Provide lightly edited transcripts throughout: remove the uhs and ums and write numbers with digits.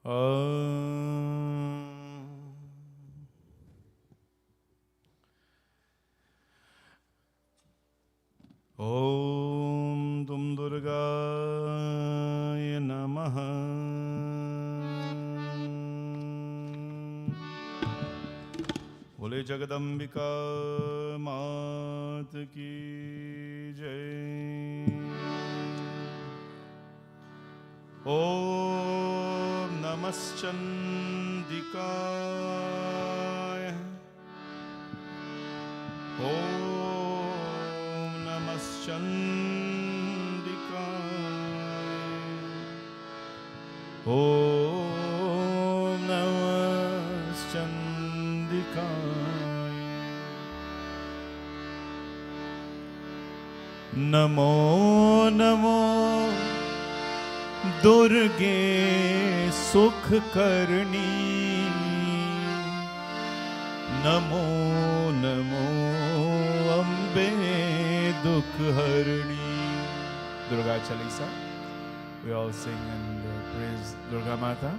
ओम तुम दुर्गाय नमः। बोले जगदम्बिका मात की जय। ओम नमश्चंदिकाय। ओम नमश्चंदिकाय। ओम नमश्चंदिकाय। नमो नमो दुर्गे सुख करणी। नमो नमो अम्बे दुख हरणी। Durga Chalisa, we all sing and praise Durga Mata.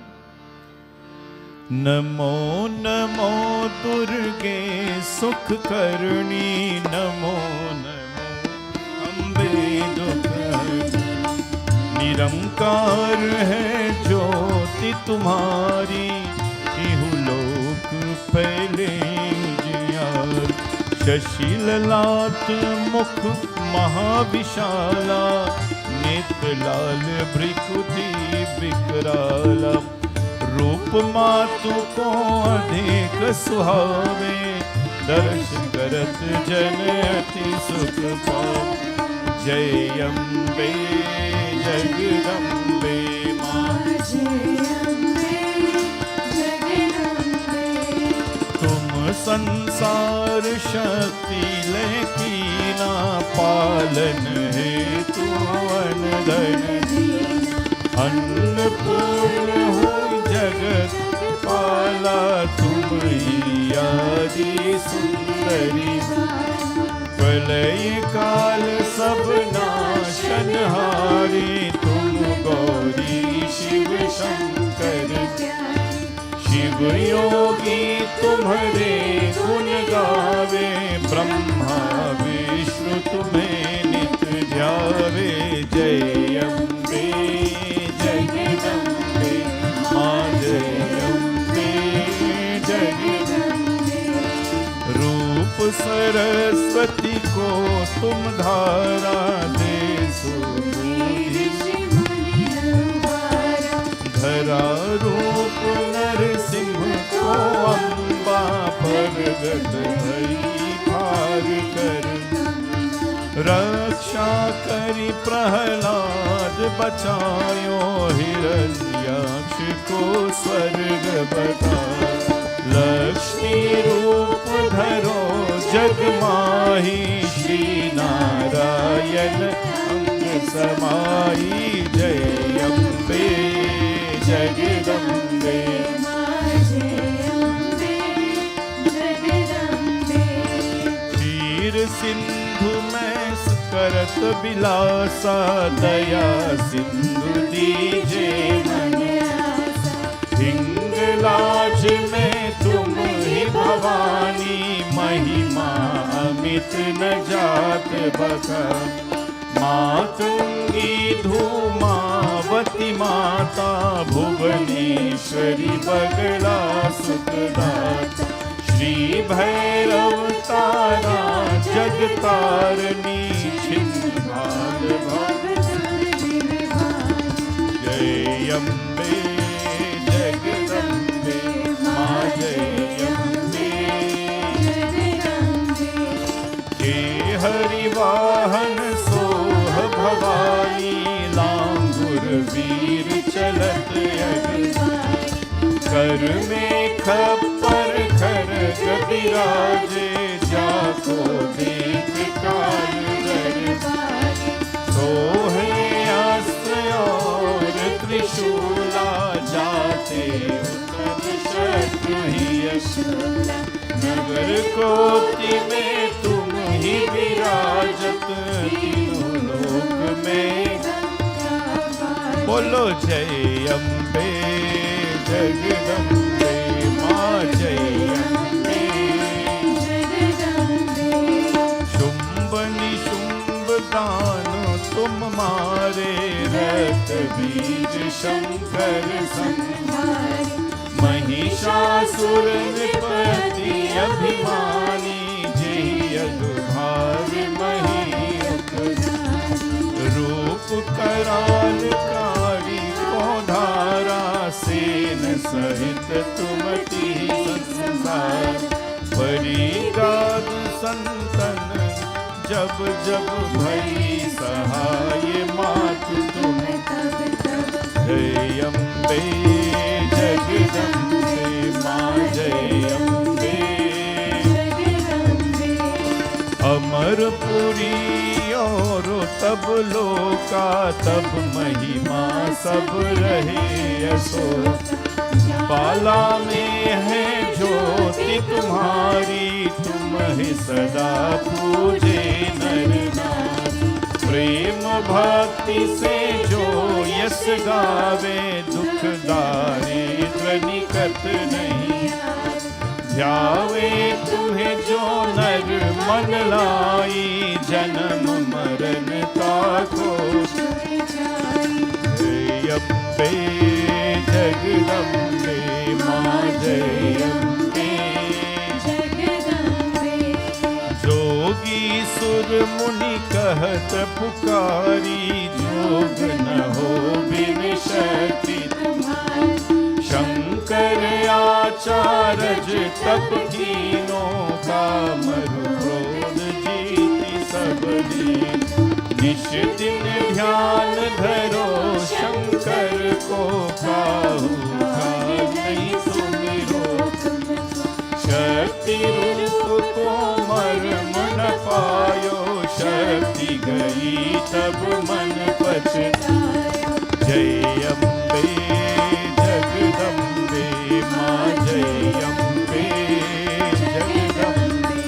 Namo Namo दुर्गे सुख करणी। नमो नमो अम्बे दुख हरणी। निरंकार है ज्योति तुम्हारी, इहुलोक पहले उजियार। शशि ललाट मुख महाविशाला, नेत्र लाल भ्रिकुटी विकराला। रूप मातु को अधिक सुहावे, दर्श करत जन अति सुख पावे। जय अम्बे जगदम्बे मां। तुम संसार शक्ति लेकीना, पालन है तू अनधन। अन्नपूर्ण हो जगत पाला, तुम ही आदि सुंदरी। प्रलय काल सब नाशनहारी, तुम गौरी शिव शंकर। शिव योगी तुम्हारे गुण गावे, ब्रह्मा विष्णु तुम्हें नित ध्यावे। जय अम्बे जगदम्बे मां। जय अम्बे जगदम्बे। रूप सरस्वती को तुम धारा, दे धरा रूप नरसिंह को अम्बा। प्रगट भई भार कर, रक्षा करी प्रहलाद बचायो। हिरण्याक्ष को स्वर्ग बतायो। लक्ष्मी रूप धरो जग माही, श्री नारायण अंग समाई। जय अम्बे जगदम्बे। क्षीर सिंधु में करत बिलासा, दया सिंधु दीजे मन। हिंगलाज में तुम ही भवानी, महिमा अमित न जात बखान। मातंगी धूमावती माता, भुवनेश्वरी बगला सुखदाता। श्री भैरव तारा जगतारणी, छिन्न भाल जय अम्बे जगदम्बे मां। जय अम्बे हे हरिवाहन सोह भवानी, लांगुर वीर चलत कर में खप्पर खर कबिराजे। जाको देख काल दरबार, सोहे अस्त्र और त्रिशूला। जाते उतर शत्रु ही अशूला। नगर कोटि में तुम ही विराजत, तीनों लोक में। बोलो जय अम्बे जगदम्बे माँ जय अम्बे। शुंभ निशुंभ दान तुम मारे, रक्त बीज शंकर संहारे। महिषासुर नृपति अभिमानी, जय अघभार मही उपधारी। रूप कराल कारी को धारा, सेन सहित तुमति संसार। परिगाद संतन जब जब भई सहाय, मातु तुम जय अम्बे जगदम्बे माँ जय अम्बे। अमरपुरी और तब लोका, तब महिमा सब रहे अशोक। बाला में है ज्योति तुम्हारी, तुम्हें सदा पूजे नर नारी। प्रेम भक्ति से जो यश गावे, दुख दारिद्र निकट नहीं। ध्यावे तुम्हें जो नर मन लाई, जन्म मरण ताको जय अम्बे जगदम्बे माँ जय अम्बे। जोगी सुर मुनि कहत पुकारी, जोग न हो बिन शक्ति तुम्हारी। शंकर आचारज तप कीनो, कामर क्रोध जीति सब जीत। निश दिन ध्यान धरो शंकर को, काहू काज नहीं सुमिरो। शक्ति रूप को मर्म न पायो, शक्ति गई तब मन पछतायो। जय अम्बे जगदम्बे माँ जय अम्बे जगदम्बे।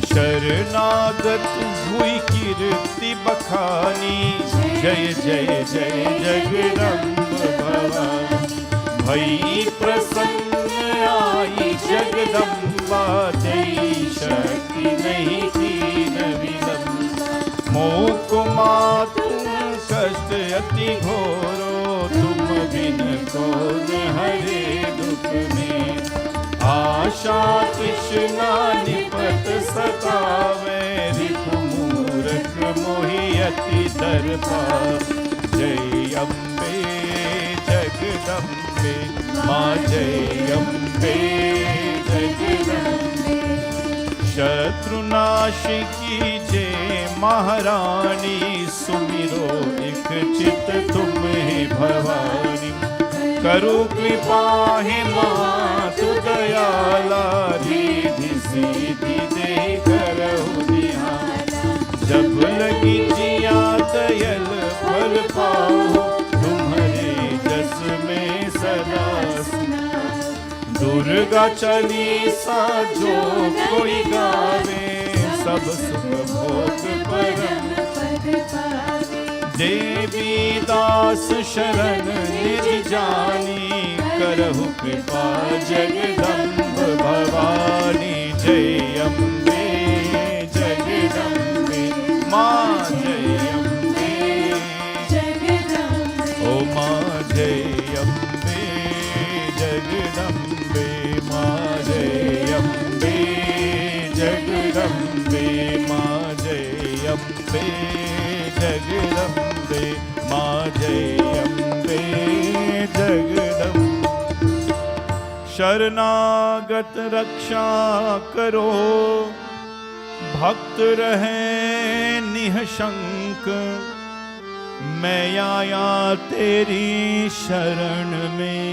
शरणागत हुई कीर्ति बखानी, जय जय जय जगदम्ब भवानी। भई प्रसन्न आई जगदम्बा, जय शक्ति नहीं कीन विलंब। मोह को मातु कष्ट अति घोरो, तुम बिन कौन हरे दुख में। आशा तृष्णा निपट सतावे, रिपु मूरख मोहि अति दर्पा। जय अम्बे जगदम्बे माँ जय अम्बे जगदम्बे। शत्रुनाश कीजे महारानी, सुमिरो एक चित तुम्हें भवानी। करो कृपा हे मातु दयाला, रिधि सीधि दे करहु निहाला। जब लगी जिया दयल फल पाओ, तुम्हारे जस में सदा दुर्गा चालीसा जो कोई गावे, सब सुख भोग परम पद पावे। देवी दास शरण निज जानी, करहु कृपा जगदम्ब भवानी। जय अम्बे जगदम्बे माँ जय अम्बे जगदम्बे। ओ माँ जय अम्बे जगदम्बे माँ जय अम्बे जगदम्बे माँ जय अम्बे जगदम्बे माँ जय अम्बे जगदम्बे। शरणागत रक्षा करो, भक्त रहे निःशंक। मैं आया तेरी शरण में,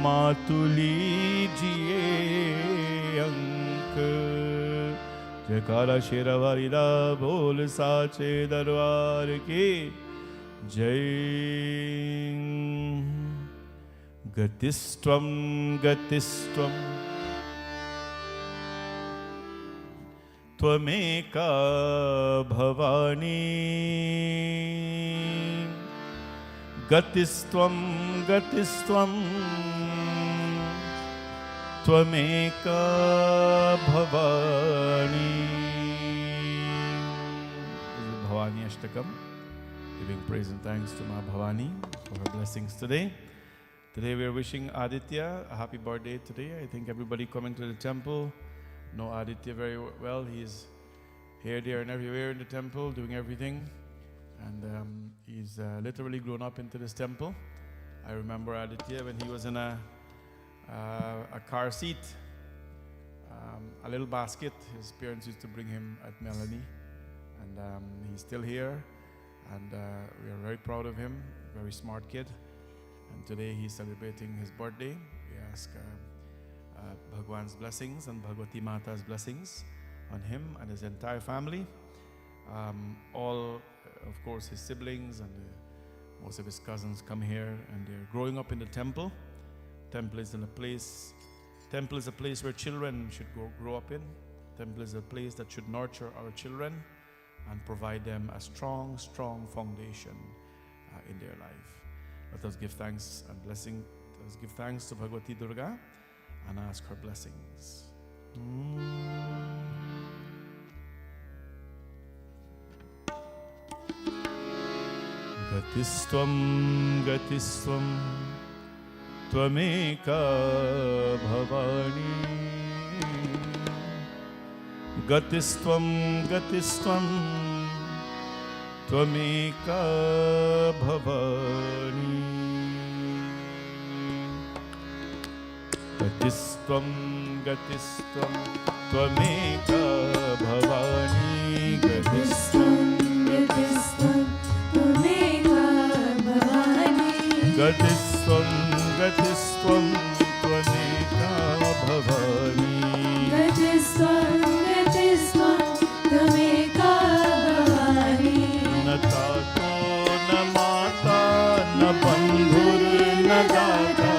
मातु लीजिए अंक। जयकारा शेरावाली दा बोल साचे दरबार की जय। गतिस्त्वं गतिस्त्वं त्वमेका Bhavani. गतिस्त्वं गतिस्त्वं त्वमेका Bhavani. Bhavani Ashtakam, giving praise and thanks to Ma Bhavani for her blessings today. Today we are wishing Aditya a happy birthday today. I think everybody coming to the temple know Aditya very well. He's here, there and everywhere in the temple doing everything. And he's literally grown up into this temple. I remember Aditya when he was in a car seat, a little basket. His parents used to bring him at Melanie. And he's still here. And we are very proud of him. Very smart kid. And today he's celebrating his birthday. We ask Bhagwan's blessings and Bhagwati Mata's blessings on him and his entire family. All, of course, his siblings and most of his cousins come here, and they're growing up in the temple. Temple is a place where children should grow up in. Temple is a place that should nurture our children and provide them a strong foundation in their life. Let us give thanks and blessing. Let us give thanks to Bhagwati Durga and ask her blessings. Gatisthvam gatisthvam tvameka bhavani. Gatisthvam gatisthvam tvameka bhavani. Gatisthvam gatisthvam tvameka bhavani. Gatisthvam gatisthvam tvameka bhavani. Gatisthvam gatisthvam tvameka bhavani. Gatisthvam gatisthvam tvameka bhavani. Na tato na mata na bandhur na data.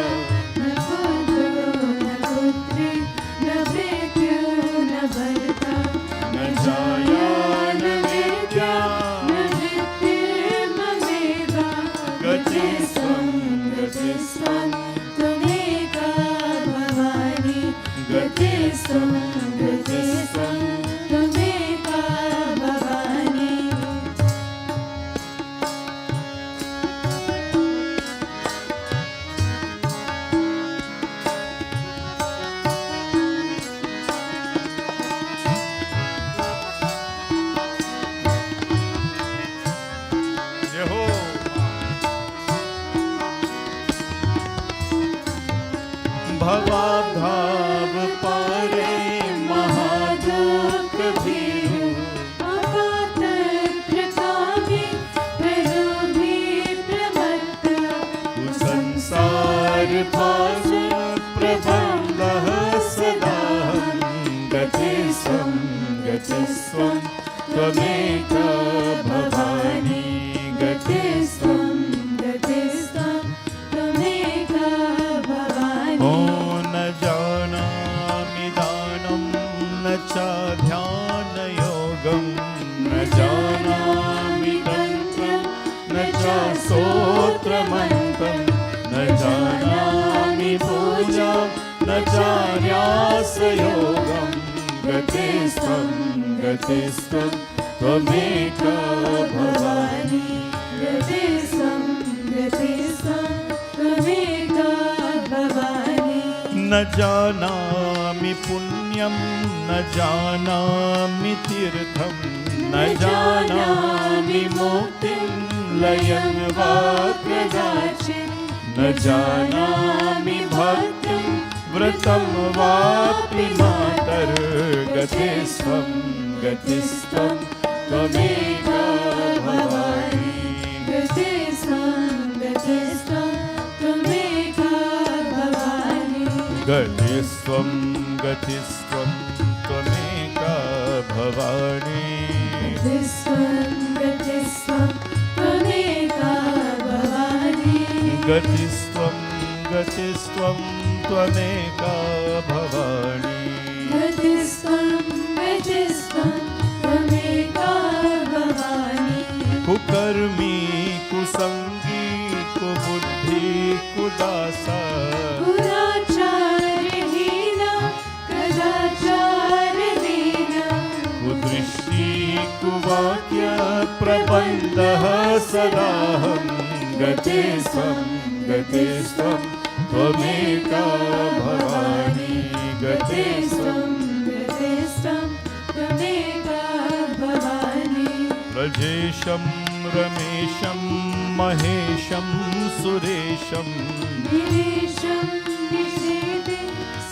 न जानामि पुण्यं न जानामि तीर्थं न जानामि मुक्तिं लयं वा कदाचित् न जानामि भक्तिं व्रतं वापि मातर् गतिस्त्वं गतिस्त्वं त्वमेका भवानि गतिस्त्वं गतिस्त्वं त्वमेका भवानि गतिस्त्वं गतिस्त्वं त्वमेका भवानि गतिस्त्वं गतिस्त्वं त्वमेका भवानि गतिस्त्वं गतिस्त्वं त्वमेका भवानि गतिस्त्वं गतिस्त्वं त्वमेका भवानि कुकर्मी कुसंगी udasa Puracharhina Kadacharhina Kudrishti Kuvakya Prabandha Sadaham Gatisvam Gatisvam Tvameka Bhavani Gatisvam Gatistam Tvameka Bhavani Rajesham Ramesham Mahesham Suresham Niresham Nishede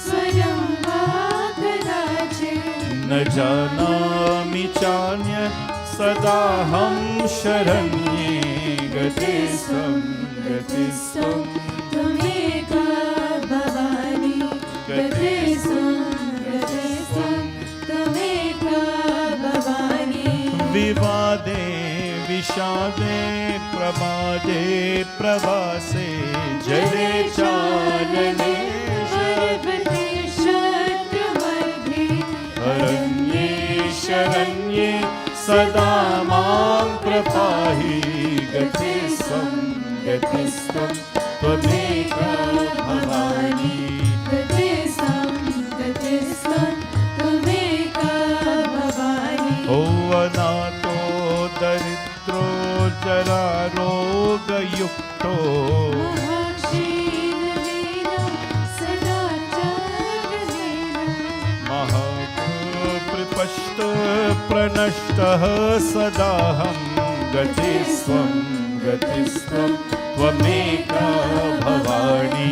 Swayam Vakadachit न जानामि चान्यत् सदाहं शरण्ये गतिस्त्वं गतिस्त्वं Tvameka Bhavani Gatistam Gatistam Tvameka Bhavani विवादे विषादे प्रमादे प्रवासे जले चालने Sharvate Shatrumadhi अरण्ये शरण्ये सदा मां प्रपाहि गतिस्त्वं गतिस्त्वं त्वमेका Bhavani Gatistam Gatistam Tvameka Bhavani ओ अनाथो दरिद्रो जरारोगयुक्तो Mahakshirvena Sadacharvena महाप्रपष्ट प्रणष्टः सदाहं गतिस्त्वं गतिस्त्वं त्वमेका Bhavani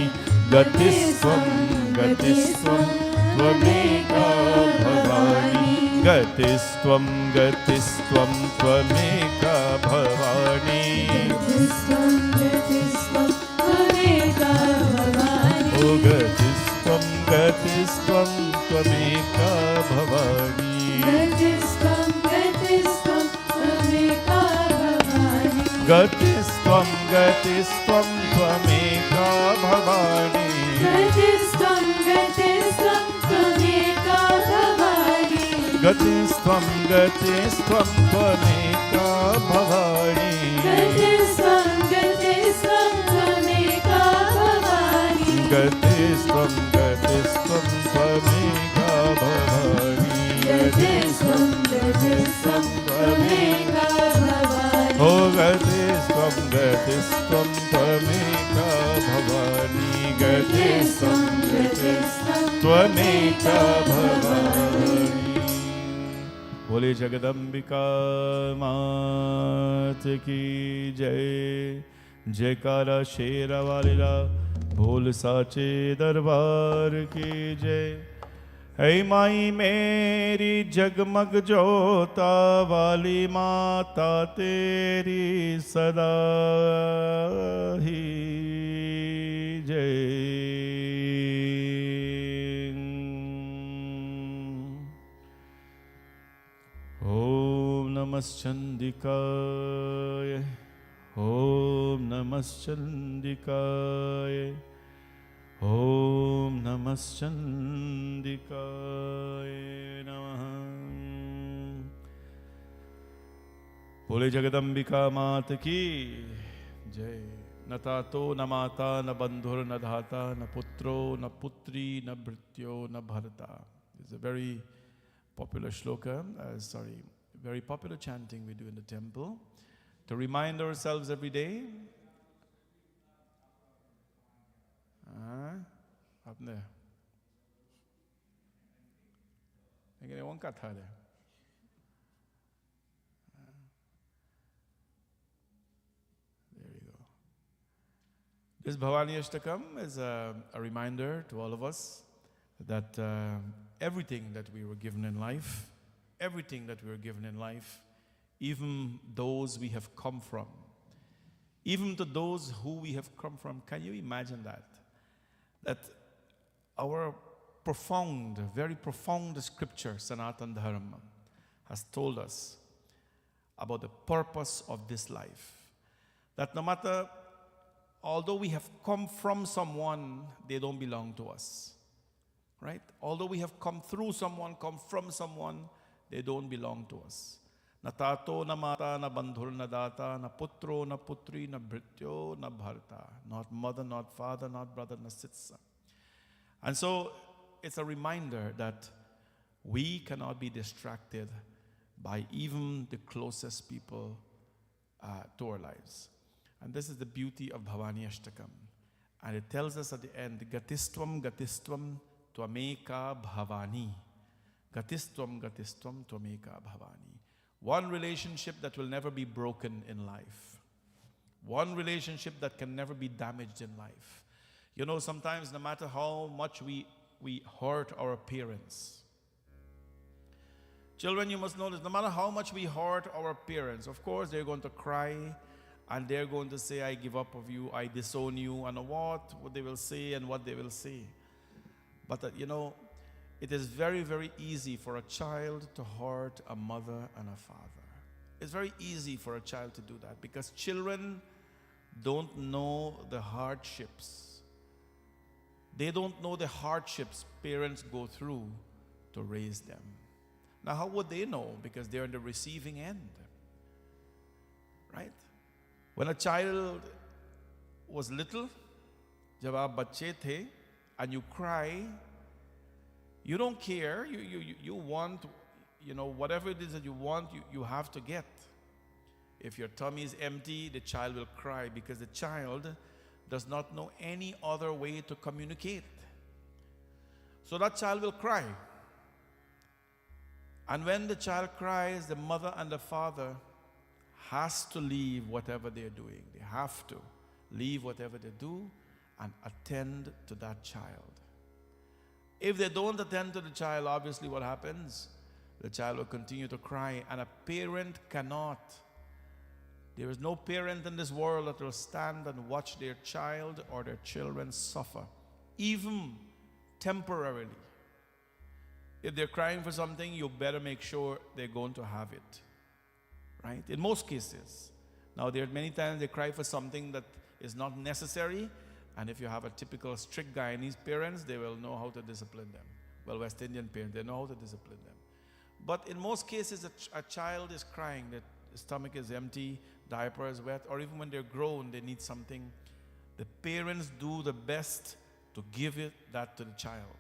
गतिस्त्वं गतिस्त्वं त्वमेका Bhavani गतिस्त्वं गतिस्त्वं त्वमेका Bhavani Gatistam Gatistam Tvameka Bhavani ओ गतिस्त्वं गतिस्त्वं त्वमेका Bhavani Gatistam Gatistam Tvameka Bhavani गतिस्त्वं गतिस्त्वं त्वमेका Bhavani Gatistam Gatistam Tvameka Bhavani गतिस्त्वं गतिस्त्वं त्वमेका Bhavani Gatistam Gatistam Tvameka Bhavani गतिस्त्वं गतिस्त्वं त्वमेका Bhavani Gatistam Gatistam Tvameka Bhavani ओ गतिस्त्वं गतिस्त्वं त्वमेका भवानी गतिस्त्वं गतिस्त्वं त्वमेका भवानी बोले जगदम्बिका मात की जय जयकारा शेरा वालीला भोल साचे दरबार की जय है माई मेरी जगमग जोता वाली माता तेरी सदा ही जय ओम नमश्चंदिकाय ओम नमश्चंदिकाय ओम नमश्चंदिकाय नमः बोले जगदम्बिका मात की जय न तातो न माता न बंधुर न धाता न पुत्रो न पुत्री न भृत्यो न भरता. It's a very popular shloka, very popular chanting we do in the temple to remind ourselves every day. आपने लेकिन वो क्या था there? There you go. This Bhavani Ashtakam is a reminder to all of us that everything that we were given in life, even those we have come from, even to those who we have come from, can you imagine that? That our profound, very profound scripture, Sanatan Dharma, has told us about the purpose of this life. That no matter, although we have come from someone, they don't belong to us. Right? Although we have come through someone, come from someone, they don't belong to us. Na tato, na mata, na bandhur, na data, na putro, na putri, na bhrityo, na bharta. Not mother, not father, not brother, na sitsa. And so it's a reminder that we cannot be distracted by even the closest people to our lives. And this is the beauty of Bhavani Ashtakam. And it tells us at the end, Gatistvam, Gatistvam, Tvameka Bhavani. Gatistvam, Gatistvam, Tvameka Bhavani. One relationship that will never be broken in life. One relationship that can never be damaged in life. You know, sometimes no matter how much we hurt our parents. Children, you must know this, no matter how much we hurt our parents, of course they're going to cry and they're going to say, I give up of you, I disown you, and what they will say and what they will say. But you know, it is very, very easy for a child to hurt a mother and a father. It's very easy for a child to do that because children don't know the hardships. They don't know the hardships parents go through to raise them. Now, how would they know? Because they're on the receiving end, right? When a child was little, जब आप बच्चे थे, and you cry, you don't care. You want, you know, whatever it is that you want, you have to get. If your tummy is empty, the child will cry because the child does not know any other way to communicate. So that child will cry. And when the child cries, the mother and the father has to leave whatever they're doing. They have to leave whatever they do and attend to that child. If they don't attend to the child, obviously what happens? The child will continue to cry, and a parent cannot. There is no parent in this world that will stand and watch their child or their children suffer, even temporarily. If they're crying for something, you better make sure they're going to have it, right? In most cases. Now, there are many times they cry for something that is not necessary, and if you have a typical strict Guyanese parents, they will know how to discipline them. Well, West Indian parents, they know how to discipline them. But in most cases, a child is crying, that the stomach is empty, diaper is wet, or even when they're grown, they need something. The parents do the best to give that to the child,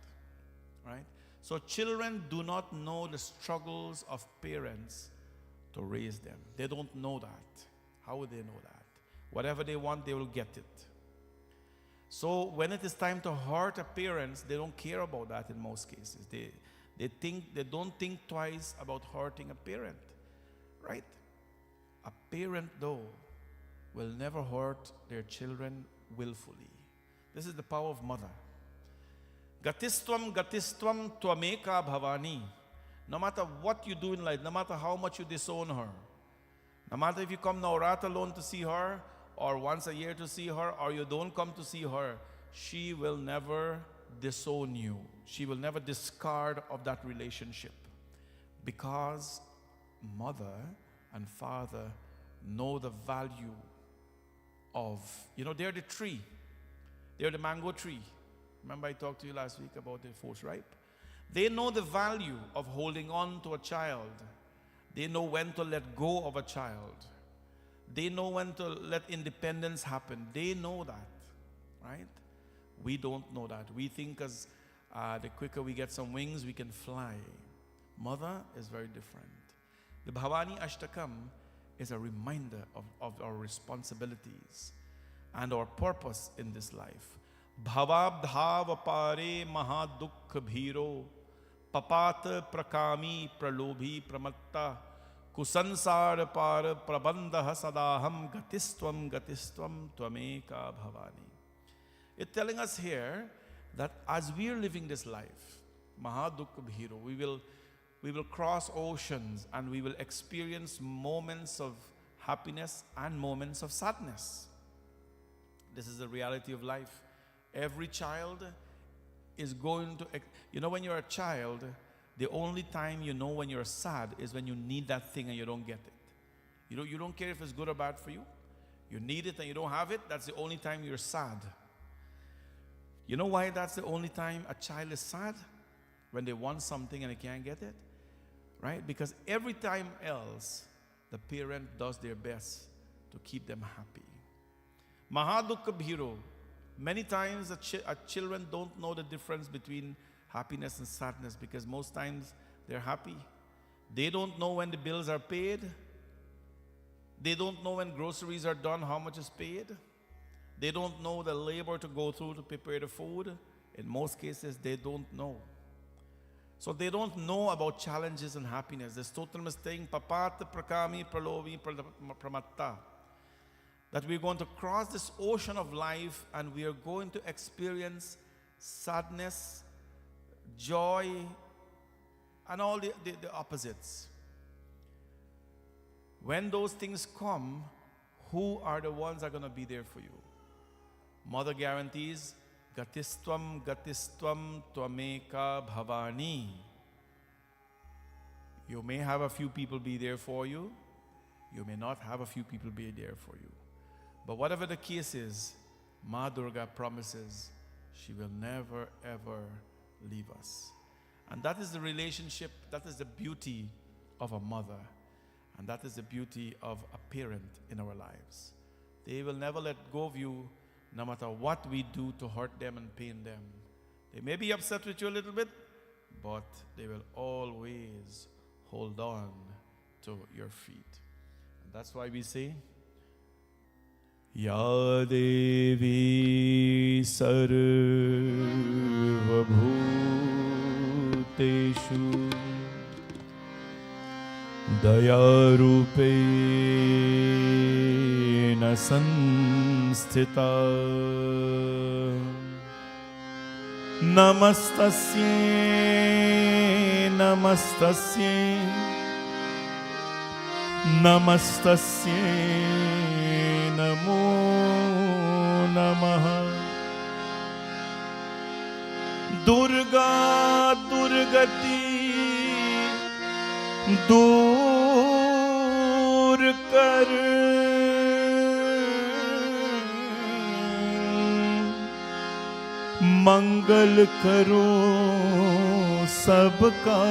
right? So children do not know the struggles of parents to raise them. They don't know that. How would they know that? Whatever they want, they will get it. So when it is time to hurt a parents, they don't care about that in most cases. They don't think twice about hurting a parent, right? A parent, though, will never hurt their children willfully. This is the power of mother. Gatistvam, gatistvam, tvameka bhavani. No matter what you do in life, no matter how much you disown her, no matter if you come Navrat alone to see her, or once a year to see her, or you don't come to see her, she will never disown you. She will never discard of that relationship. Because mother and father know the value of, they're the tree. They're the mango tree. Remember I talked to you last week about the force ripe? They know the value of holding on to a child. They know when to let go of a child. They know when to let independence happen. They know that, right? We don't know that. We think as the quicker we get some wings, we can fly. Mother is very different. The Bhavani Ashtakam is a reminder of our responsibilities and our purpose in this life. Bhavabdhav pare mahadukh bhiro papat prakami pralobhi pramatta kusansar par prabandha sadaham gatistvam gatistvam tvameka bhavani. It's telling us here that as we are living this life, mahadukh bhiro, we will cross oceans and we will experience moments of happiness and moments of sadness. This is the reality of life. Every child is going to, when you're a child, the only time you know when you're sad is when you need that thing and you don't get it. You don't care if it's good or bad for you. You need it and you don't have it, that's the only time you're sad. You know why that's the only time a child is sad? When they want something and they can't get it? Right? Because every time else, the parent does their best to keep them happy. Mahadukha bhiro. Many times children don't know the difference between happiness and sadness, because most times they're happy. They don't know when the bills are paid. They don't know when groceries are done, how much is paid. They don't know the labor to go through to prepare the food. In most cases, they don't know. So they don't know about challenges and happiness. This total mistake, papat prakami pralovi pramatta. That we're going to cross this ocean of life and we are going to experience sadness, joy, and all the opposites. When those things come, who are the ones that are going to be there for you? Mother guarantees, Gatistvam Tvameka Bhavani. You may have a few people be there for you. You may not have a few people be there for you. But whatever the case is, Ma Durga promises she will never ever leave us. And that is the relationship, that is the beauty of a mother. And that is the beauty of a parent in our lives. They will never let go of you, no matter what we do to hurt them and pain them. They may be upset with you a little bit, but they will always hold on to your feet. And that's why we say, Ya Devi Sarvabhuteshu Dayarupena Sanstita Namastasye Namastasye Namastasye Namo Namaha. Durga Durgati दूर कर मंगल करो सबका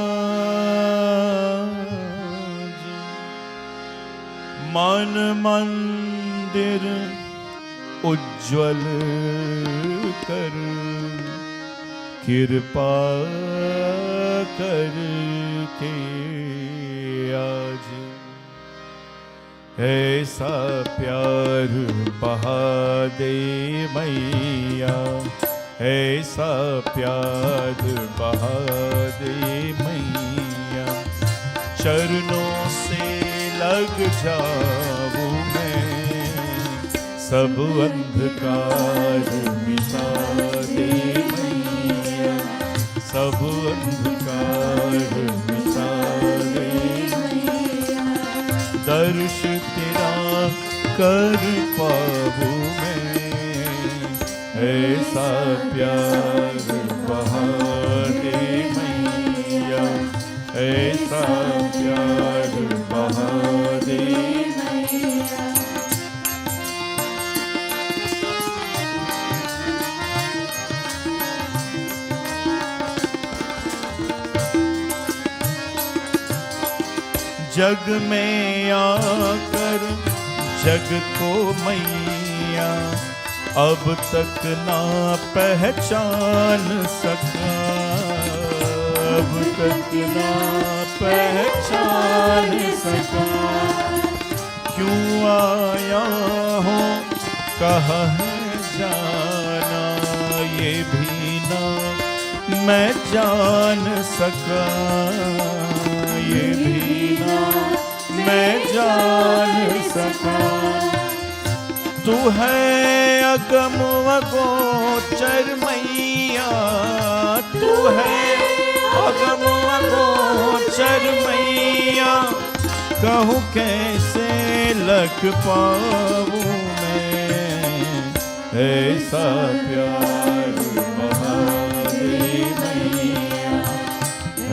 मन मंदिर उज्ज्वल कर कृपा करके आज ऐसा प्यार बहा दे मैया, ऐसा प्यार बहा दे मैया, चरणों से लग जाऊं मैं, सब अंधकार मिटा दे मैया, सब अंधकार मिटा दे मैया, दर्श तेरा कर पाऊं मैं, ऐसा प्यार बहा दे मैया, ऐसा प्यार बहा दे मैया। जग में आकर जग को मैया अब तक ना पहचान सका, अब तक ना पहचान सका, क्यों आया हो कहाँ है जाना, ये भी ना मैं जान सका, ये भी ना मैं जान सका। तू है अगम अगोचर मैया, तू है अगम अगोचर मैया, कहूँ कैसे लग पाऊँ मैं, ऐसा प्यार बहा दे मैया,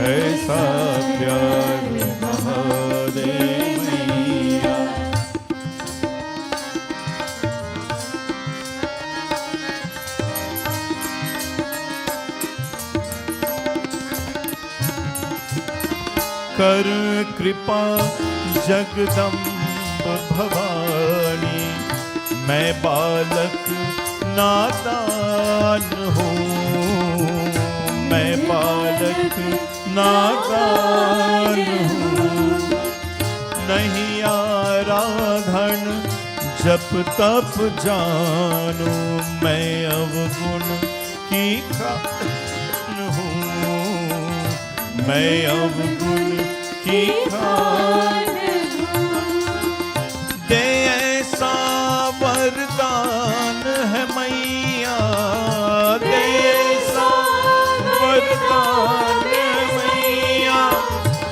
ऐसा प्यार बहा दे मैया। कर कृपा जगदम्ब भवानी, मैं बालक नादान हूँ, मैं बालक नादान हूँ। नहीं आराधन जप तप जानू, मैं अवगुण की खान हूँ, मैं अवगुण की खान हूँ। दे ऐसा वरदान है मैया, दे ऐसा वरदान है मैया,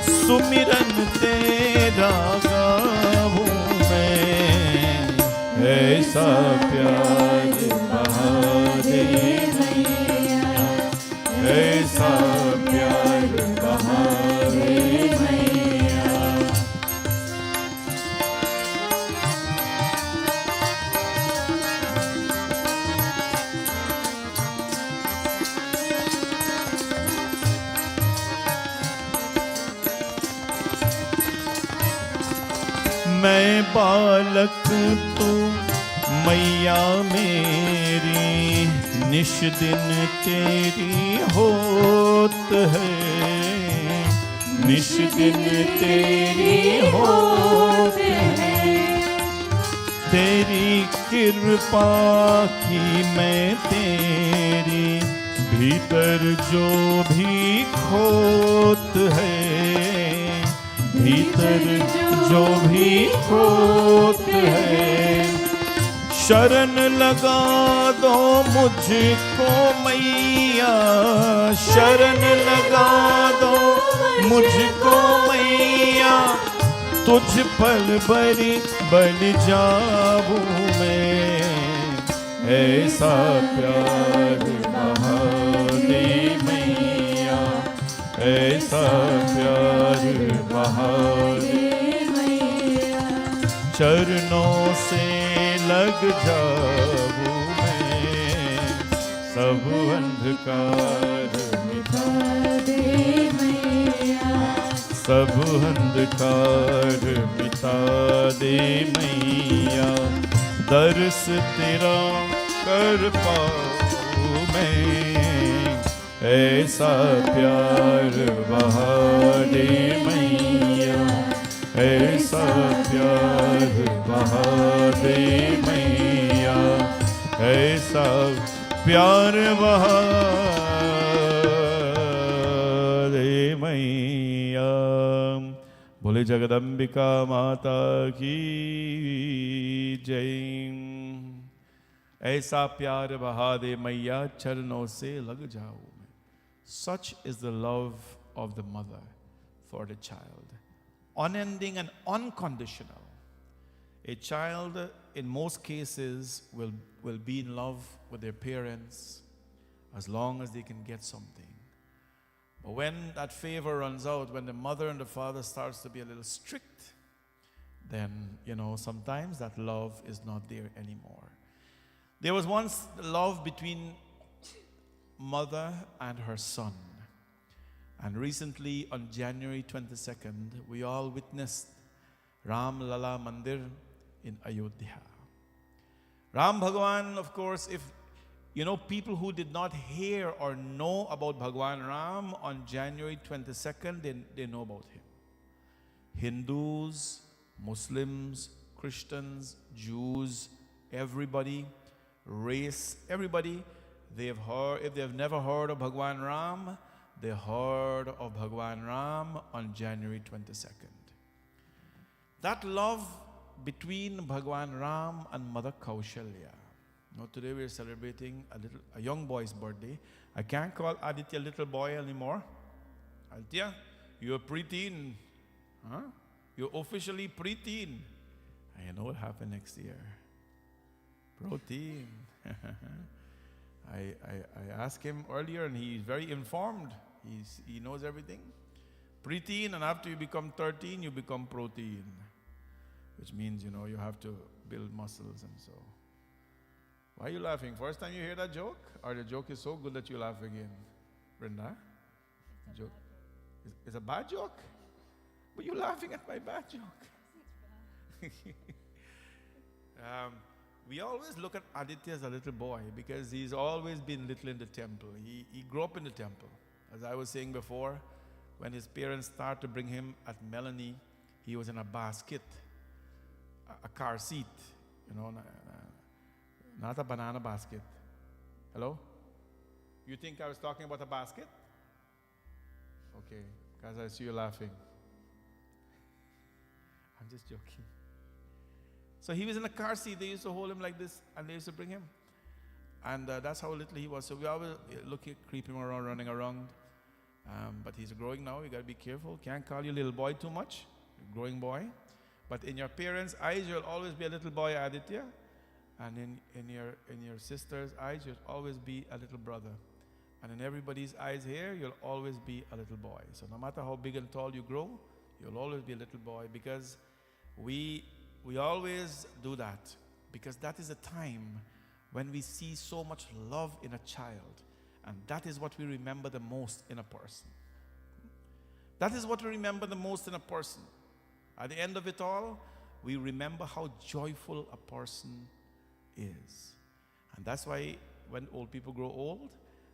सुमिरन तेरा गाऊं मैं, ऐसा प्यार बहारे मैया, ऐसा प्यार बहारे मैया। मैं बालक तू मैया मेरी, निश दिन तेरी होत है, निश दिन तेरी होत है। तेरी कृपा की मैं तेरी, भीतर जो भी खोत है, भीतर जो भी खोत है। शरण लगा दो मुझको मैया, शरण लगा दो मुझको मैया, तुझ पर बलि बन जाऊं मैं, ऐसा प्यार बहारे मैया, ऐसा प्यार बहारे मैया। चरणों से लग जाऊं मैं, सब अंधकार मिटा दे मैया, सब अंधकार मिटा दे मैया। दर्श तेरा कर पाऊं मैं, ऐसा प्यार बहारे मैया, ऐसा प्यार बहारे मैया, ऐसा प्यार बहारे मैया। बोले जगदम्बिका माता की जय। ऐसा प्यार बहा दे मैया, चरणों से लग जाओ मैं। Such is the love of the mother for the child, unending and unconditional. A child, in most cases, will be in love with their parents as long as they can get something. But when that favor runs out, when the mother and the father starts to be a little strict, then, sometimes that love is not there anymore. There was once love between mother and her son. And recently, on January 22nd, we all witnessed Ram Lala Mandir in Ayodhya. Ram Bhagwan, of course, if people who did not hear or know about Bhagwan Ram on January 22nd, they know about him. Hindus, Muslims, Christians, Jews, everybody, race, everybody, they've heard. If they've never heard of Bhagwan Ram, they heard of Bhagwan Ram on January 22nd. That love between Bhagwan Ram and Mother Kaushalya. Now today we're celebrating a young boy's birthday. I can't call Aditya little boy anymore. Aditya, you're preteen. Huh? You're officially preteen. And you know what happened next year? Protein. I asked him earlier and he's very informed. He knows everything. Preteen, and after you become 13, you become protein. Which means, you have to build muscles and so. Why are you laughing? First time you hear that joke? Or the joke is so good that you laugh again? Brenda? Joke? It's a bad joke? But you're laughing at my bad joke. We always look at Aditya as a little boy because he's always been little in the temple. He grew up in the temple. As I was saying before, when his parents started to bring him at Melanie, he was in a basket, a car seat, not a banana basket. Hello? You think I was talking about a basket? Okay, because I see you laughing. I'm just joking. So he was in a car seat. They used to hold him like this, and they used to bring him. And that's how little he was. So we always creep him around, running around. But he's growing now. You got to be careful. Can't call you little boy too much. Growing boy. But in your parents' eyes, you'll always be a little boy, Aditya. And in your sister's eyes, you'll always be a little brother. And in everybody's eyes here, you'll always be a little boy. So no matter how big and tall you grow, you'll always be a little boy, because we always do that, because that is a time when we see so much love in a child, and that is what we remember the most in a person. That is what we remember the most in a person. At the end of it all, we remember how joyful a person is. And that's why when old people grow old,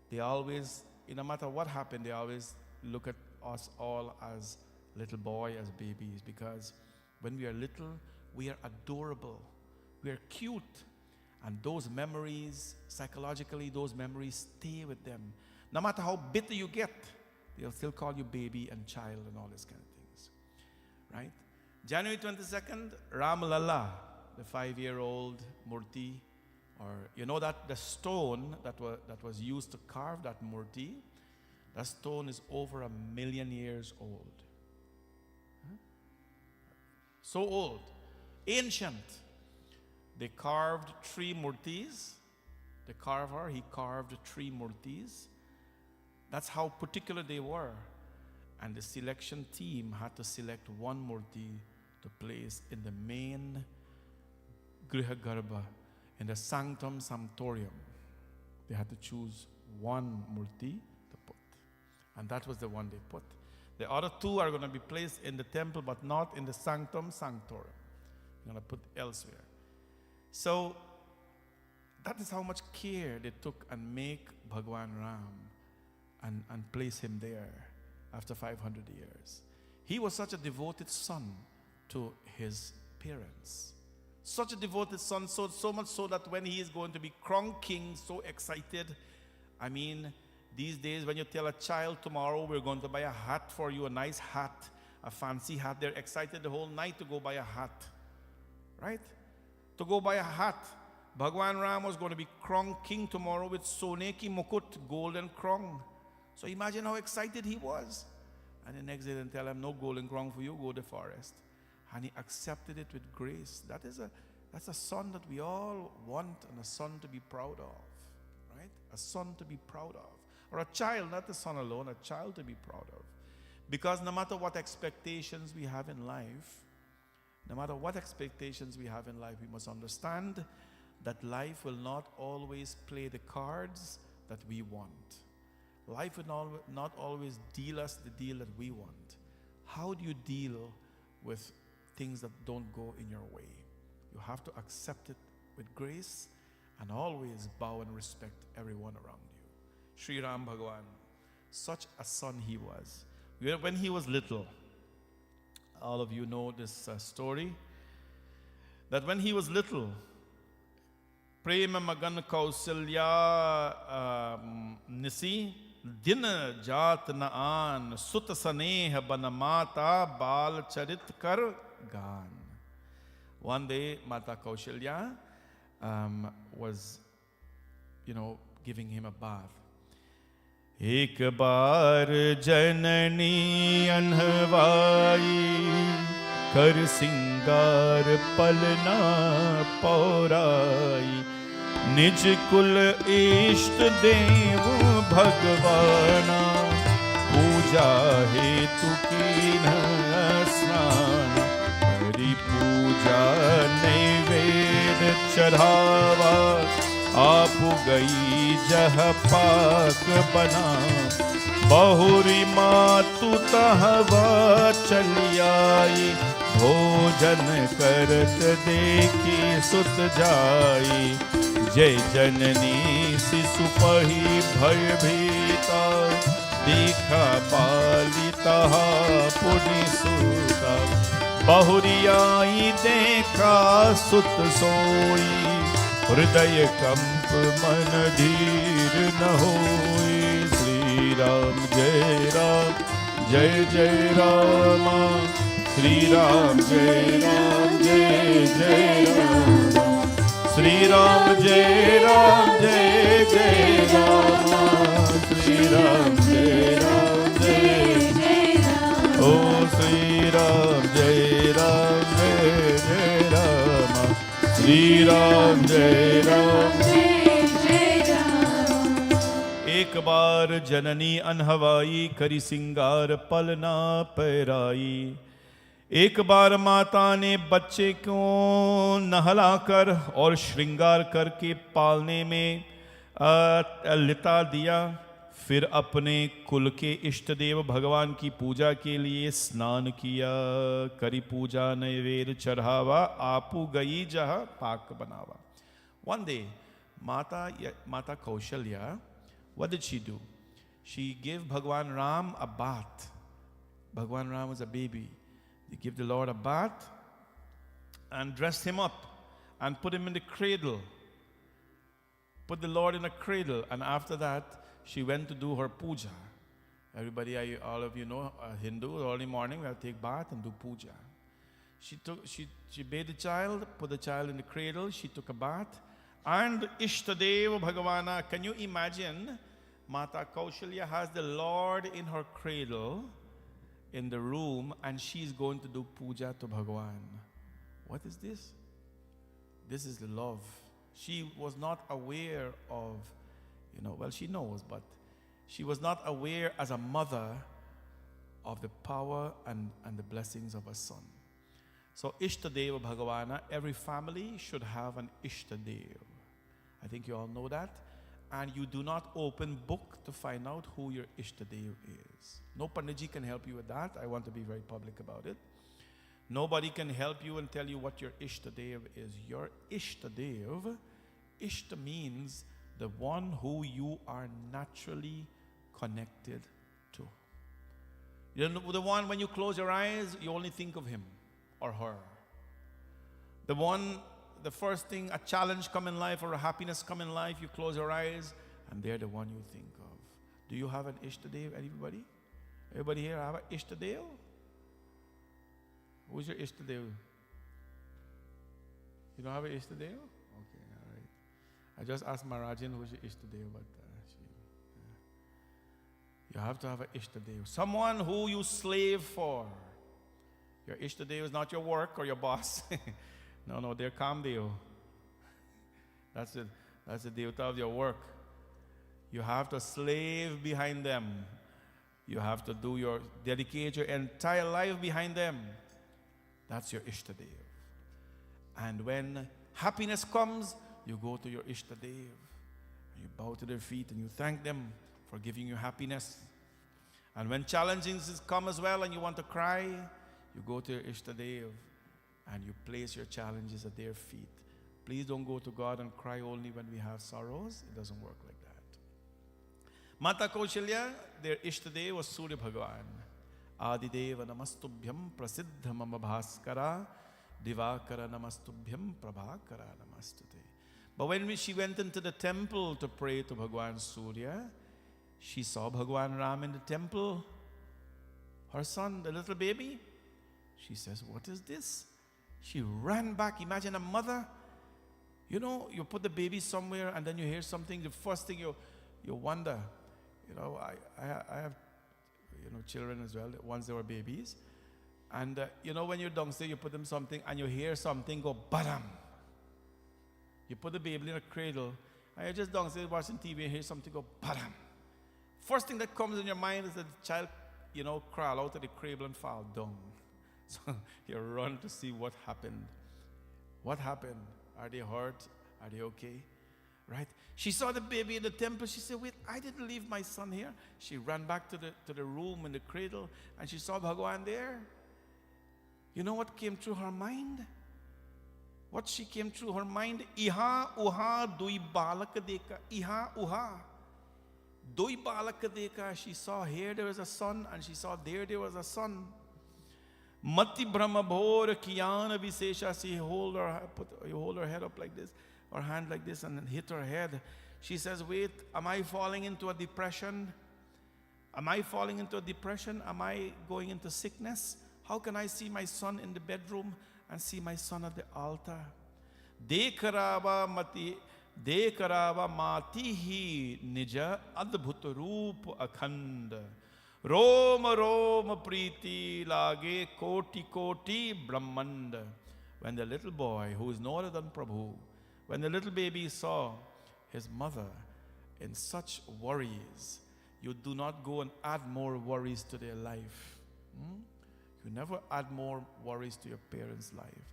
they always, no matter what happened, they always look at us all as little boy, as babies, because when we are little, we are adorable, we are cute, and those memories, psychologically, those memories stay with them. No matter how bitter you get, they'll still call you baby and child and all these kind of things, right? January 22nd, Ram Lalla, the 5-year-old Murti, or that the stone that was used to carve that Murti, that stone is over 1 million years old. So old, ancient. They carved 3 murtis. The carver, he carved 3 murtis. That's how particular they were. And the selection team had to select 1 murti to place in the main Griha Garbha, in the Sanctum Sanctorium. They had to choose 1 murti to put. And that was the one they put. The other 2 are going to be placed in the temple, but not in the Sanctum Sanctorum. They're going to put elsewhere. So that is how much care they took and make Bhagwan Ram and place him there after 500 years. He was such a devoted son to his parents. Such a devoted son, so much so that when he is going to be crowned king, so excited. I mean, these days when you tell a child tomorrow we're going to buy a hat for you, a nice hat, a fancy hat, they're excited the whole night to go buy a hat, right? To go buy a hat. Bhagwan Ram was going to be crowned king tomorrow with Soneki Mukut, golden crown. So imagine how excited he was. And the next day they tell him, no golden crown for you, go to the forest. And he accepted it with grace. That's a son that we all want, and a son to be proud of, right? A son to be proud of. Or a child, not a son alone, a child to be proud of. Because no matter what expectations we have in life, we must understand that life will not always play the cards that we want. Life will not always deal us the deal that we want. How do you deal with things that don't go in your way? You have to accept it with grace and always bow and respect everyone around you. Sri Ram Bhagwan, such a son he was. When he was little, all of you know this story, that when he was little, Prema Magan Kausalya Nisi Dina Jat Naan Sutta Saneh Banamata Bal Charit Kar Gan. One day, Mata Kaushalya was, giving him a bath. एक बार जननी अनहवाई कर सिंगार पलना पौराई निज कुल इष्ट देव भगवाना पूजा हेतु कीन स्नान हरि पूजा नैवेद्य चढ़ावा आप गई जह पाक बना बहुरी मातु तहवा चली आई, भोजन करत देखी सुत जाई। जय जननी शिशु पही भय भीता, देखा बाली तहा पुनि सूता। बहुरी आई देखा सुत सोई, हृदय कंप मन धीर न होई। श्री राम जय राम जय जय राम, श्री राम जय जय राम, श्री राम जय जय राम, श्री राम जय जय राम। ओ श्री राम जय जय राम, श्री राम जय जय राम। एक बार जननी अनहवाई, करी सिंगार पल ना पैराई। एक बार माता ने बच्चे को नहलाकर और श्रृंगार करके पालने में लिता दिया। फिर अपने कुल के इष्ट देव भगवान की पूजा के लिए स्नान किया। करी पूजा नैवेद्य चढ़ावा, आपू गई जहाँ पाक बनावा। One day, Mata Kaushalya, what did she do? She gave Bhagwan Ram a bath. Bhagwan Ram was a baby. They give the Lord a bath and dressed him up and put him in the cradle. Put the Lord in a cradle, and after that, she went to do her puja. Everybody, all of you know, Hindu, early morning, we have to take bath and do puja. She bathed the child, put the child in the cradle, she took a bath, and Ishtadev Bhagavana, can you imagine? Mata Kaushalya has the Lord in her cradle in the room, and she's going to do puja to Bhagavan. What is this? This is the love. She was not aware of, well, she knows, but she was not aware as a mother of the power and the blessings of her son. So Ishtadeva Bhagavana, every family should have an Ishtadev. I think you all know that. And you do not open book to find out who your Ishtadev is. No Panditji can help you with that. I want to be very public about it. Nobody can help you and tell you what your Ishtadev is. Your Ishtadev, Ishta means the one who you are naturally connected to. You know, the one when you close your eyes, you only think of him or her. The first thing, a challenge come in life or a happiness come in life, you close your eyes and they're the one you think of. Do you have an Ishtadev, anybody? Everybody here have an Ishtadev? Who's your Ishtadev? You don't have an Ishtadev? Okay, all right. I just asked Marajin who's your Ishtadev, but you have to have an Ishtadev. Someone who you slave for. Your Ishtadev is not your work or your boss. No, they're Kamdev. That's the Devta of your work. You have to slave behind them. You have to dedicate your entire life behind them. That's your Ishtadev. And when happiness comes, you go to your Ishtadev. You bow to their feet and you thank them for giving you happiness. And when challenges come as well and you want to cry, you go to your Ishtadev and you place your challenges at their feet. Please don't go to God and cry only when we have sorrows. It doesn't work like that. Mata Kaushalya, their Ishtadev was Surya Bhagavan. Adideva namastubhyam prasiddha mama bhaskara, divakara namastubhyam prabhakara namastute. But when she went into the temple to pray to Bhagwan Surya, she saw Bhagwan Ram in the temple. Her son, the little baby. She says, what is this? She ran back. Imagine a mother. You put the baby somewhere and then you hear something. The first thing you wonder. I have children as well, once they were babies. And when you're downstairs, you put them something and you hear something go badam. You put the baby in a cradle and you're just downstairs watching TV and hear something go badam. First thing that comes in your mind is that the child, crawl out of the cradle and fall down. So you run to see what happened. What happened? Are they hurt? Are they okay? right? She saw the baby in the temple. She said, wait, I didn't leave my son here. She ran back to the room in the cradle, and she saw Bhagwan there. You know what came through her mind? What she came through her mind? Iha uha dui balak deka. Iha uha. Dui balak deka. She saw here there was a son, and she saw there was a son. Mati brahma bhor kiyana visesha. She hold her head up like this, her hand like this, and then hit her head. She says, wait, am I falling into a depression? Am I falling into a depression? Am I going into sickness? How can I see my son in the bedroom and see my son at the altar? Dekarava mati hi nija adbhut roop akhand. Roma Roma priti lage koti koti brahmand. When the little boy, who is no other than Prabhu, when the little baby saw his mother in such worries, you do not go and add more worries to their life. You never add more worries to your parents' life.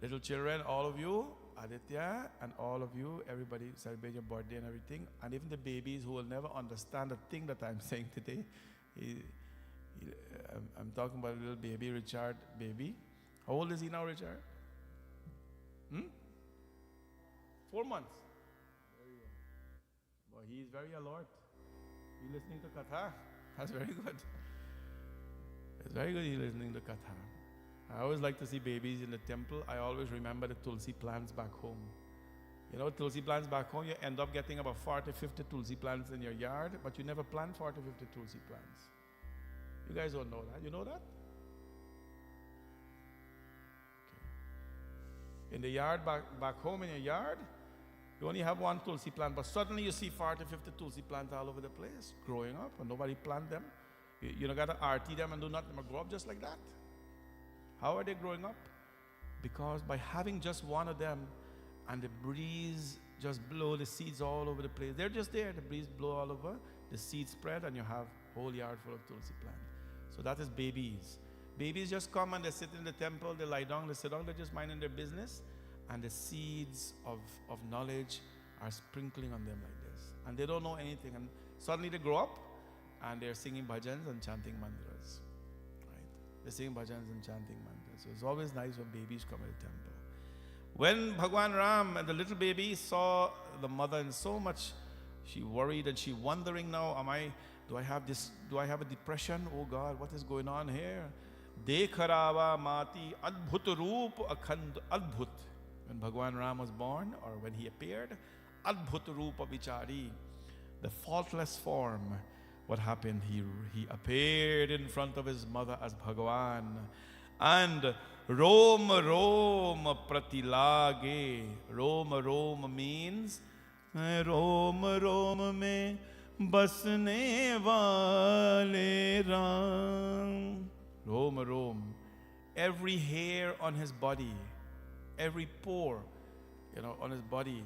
Little children, all of you, Aditya, and all of you, everybody celebrate your birthday and everything, and even the babies who will never understand the thing that I'm saying today. I'm talking about a little baby, Richard baby. How old is he now, Richard? 4 months. Very good. Boy, he is very alert. You listening to Katha? That's very good. It's very good you're listening to Katha. I always like to see babies in the temple. I always remember the Tulsi plants back home. You know, Tulsi plants back home, you end up getting about 40, 50 Tulsi plants in your yard, but you never plant 40, 50 Tulsi plants. You guys don't know that. You know that? Okay. In the yard, back home in your yard, you only have one Tulsi plant, but suddenly you see 40, 50 Tulsi plants all over the place, growing up, and nobody plant them. You don't got to RT them and do nothing but grow up just like that. How are they growing up? Because by having just one of them, and the breeze just blow the seeds all over the place. They're just there. The breeze blow all over, the seeds spread, and you have a whole yard full of Tulsi plant. So that is babies. Babies just come and they sit in the temple, they lie down, they sit down, they're just minding their business, and the seeds of knowledge are sprinkling on them like this. And they don't know anything. And suddenly they grow up, and they're singing bhajans and chanting mantras. Right? They're singing bhajans and chanting mantras. So it's always nice when babies come to the temple. When Bhagwan Ram and the little baby saw the mother in so much, she worried and she wondering now, do I have a depression? Oh God, what is going on here? Dekharava mati adbhut roop akhand adbhut. When Bhagwan Ram was born, or when he appeared, adbhut roopa vichari, the faultless form. What happened? He appeared in front of his mother as Bhagwan, and Roma Roma pratilage. Roma Roma means Roma Roma mein basne wale Ram. Roma Roma. Every hair on his body, every pore, on his body,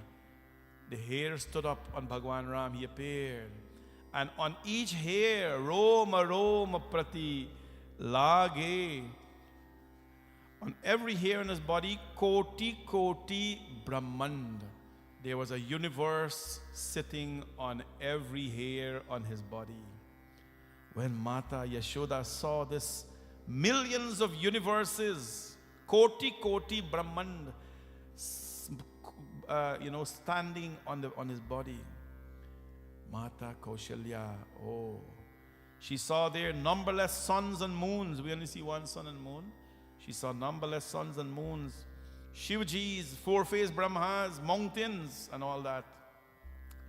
the hair stood up on Bhagwan Ram. He appeared. And on each hair, Roma Roma pratilage. On every hair in his body, koti koti brahmand. There was a universe sitting on every hair on his body. When Mata Yashoda saw this, millions of universes, koti koti brahmand, standing on his body. Mata Kaushalya, she saw there numberless suns and moons. We only see one sun and moon. She saw numberless suns and moons, Shivajis, four-faced Brahmas, mountains, and all that.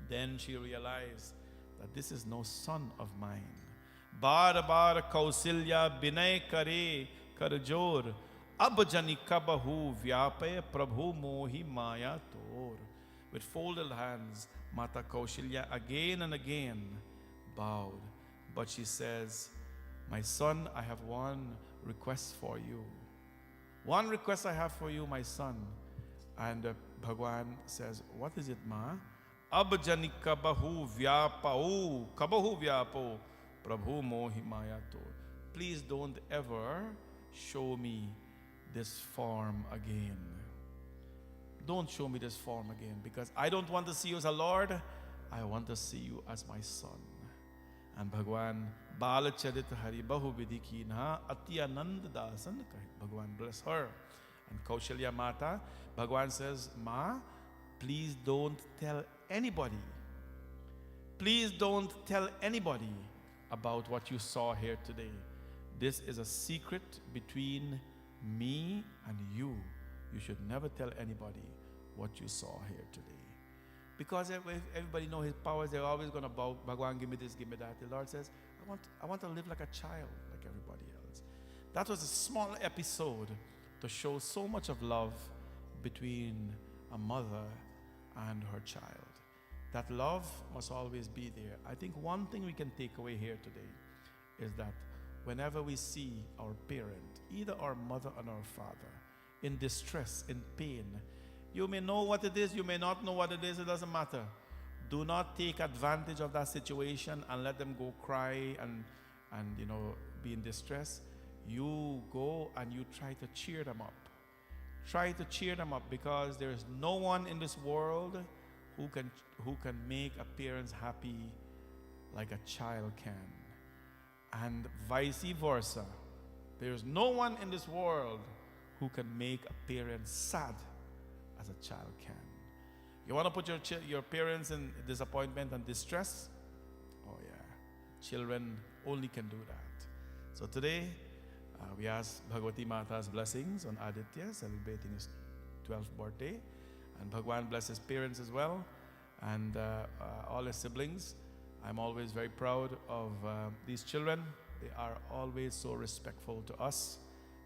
Then she realized that this is no son of mine. Bar bar Kausilya binay kare karjor, ab janika bahu vyapay prabhu mohi maya tor. With folded hands, Mata Kausilya again and again bowed. But she says, my son, I have one request for you. One request I have for you, my son. And Bhagwan says, what is it, ma? Ab janika bahu vyapau, kabahu vyapau, prabhu mohi mayato. Please don't ever show me this form again. don't show me this form again, because I don't want to see you as a Lord. I want to see you as my son. And Bhagwan Bal Charit Hari Bahu Vidhi Kinha Ati Anand Dasan Kahi. Bhagwan bless her. And Kaushalya Mata, Bhagwan says, Ma, please don't tell anybody. Please don't tell anybody about what you saw here today. This is a secret between me and you. You should never tell anybody what you saw here today. Because everybody knows his powers, they're always going to bow. Bhagwan, give me this, give me that. The Lord says, I want to live like a child, like everybody else. That was a small episode to show so much of love between a mother and her child. That love must always be there. I think one thing we can take away here today is that whenever we see our parent, either our mother or our father, in distress, in pain, you may know what it is, you may not know what it is, it doesn't matter. Do not take advantage of that situation and let them go cry and be in distress. You go and you try to cheer them up. Try to cheer them up, because there is no one in this world who can make a parent happy like a child can. And vice versa. There is no one in this world who can make a parent sad as a child can. You want to put your parents in disappointment and distress? Oh yeah, children only can do that. So today, we ask Bhagavati Mata's blessings on Aditya, celebrating his 12th birthday. And Bhagwan bless his parents as well, and all his siblings. I'm always very proud of these children. They are always so respectful to us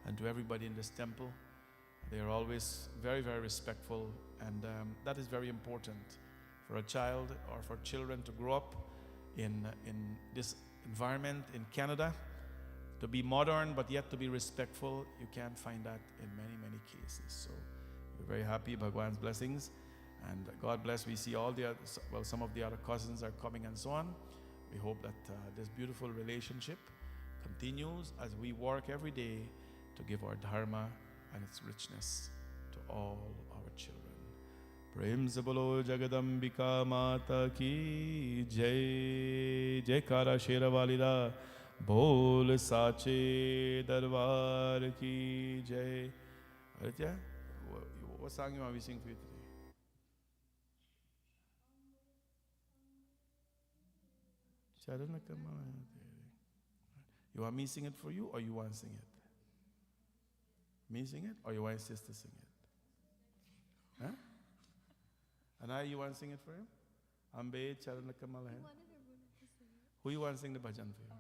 and to everybody in this temple. They are always very, very respectful, and that is very important for a child or for children to grow up in this environment in Canada, to be modern but yet to be respectful. You can't find that in many, many cases. So we're very happy, Bhagwan's blessings, and God bless. We see all the other, some of the other cousins are coming and so on. We hope that this beautiful relationship continues as we work every day to give our dharma and its richness to all our children. Prem se bolo Jagadambika Mata ki jai, Jaikara Shera Walida, Bol Sache Darbar ki jai. Aditya, what song you want me to sing for you today? Charana Kamala. You want me to sing it for you, or you want to sing it? Me sing it, or you want your sister sing it? Huh? And I, you want to sing it for him? Ambe Charana Kamala. Who you want to sing the bhajan for you?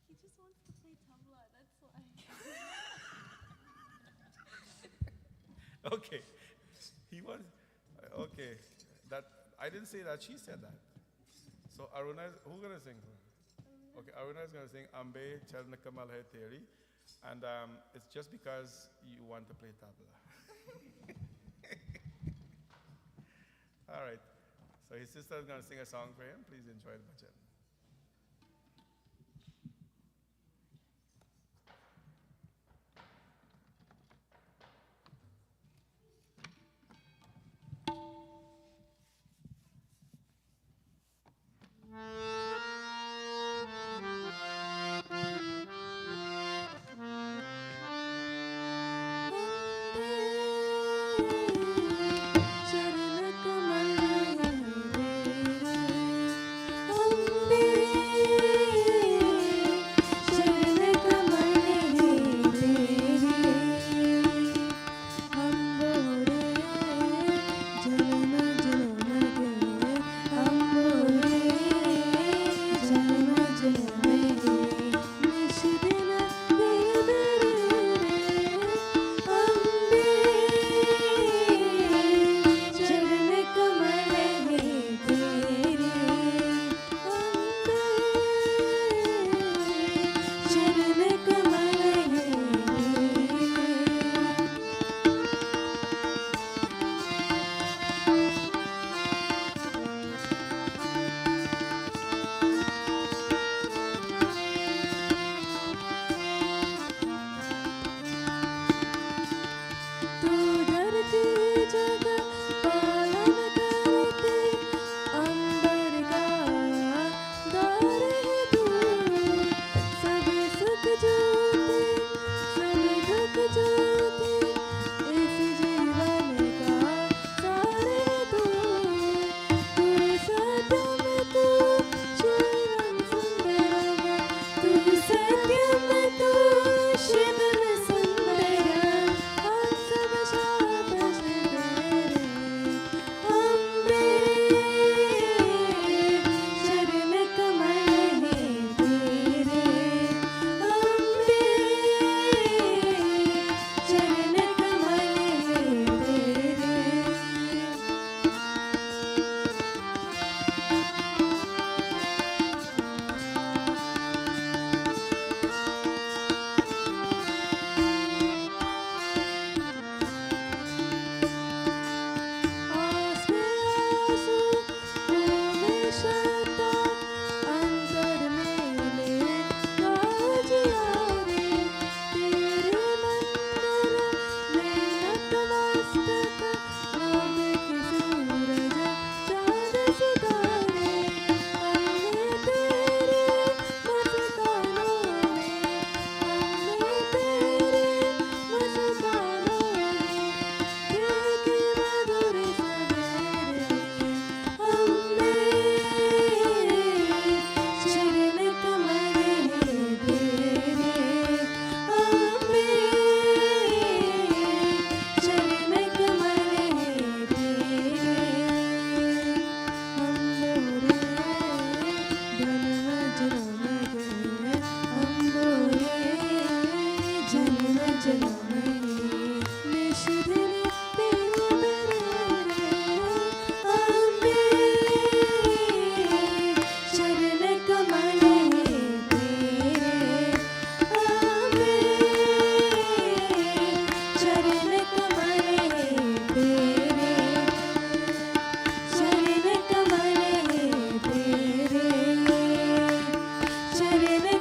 He just wants to play tabla, that's why. Okay. He wants. Okay. That I didn't say that. She said that. So Aruna, who's gonna sing for him? Okay, Aruna is gonna sing Ambe Charana Kamal Hai Teri, and it's just because you want to play tabla. All right. So his sister is gonna sing a song for him. Please enjoy the bhajan.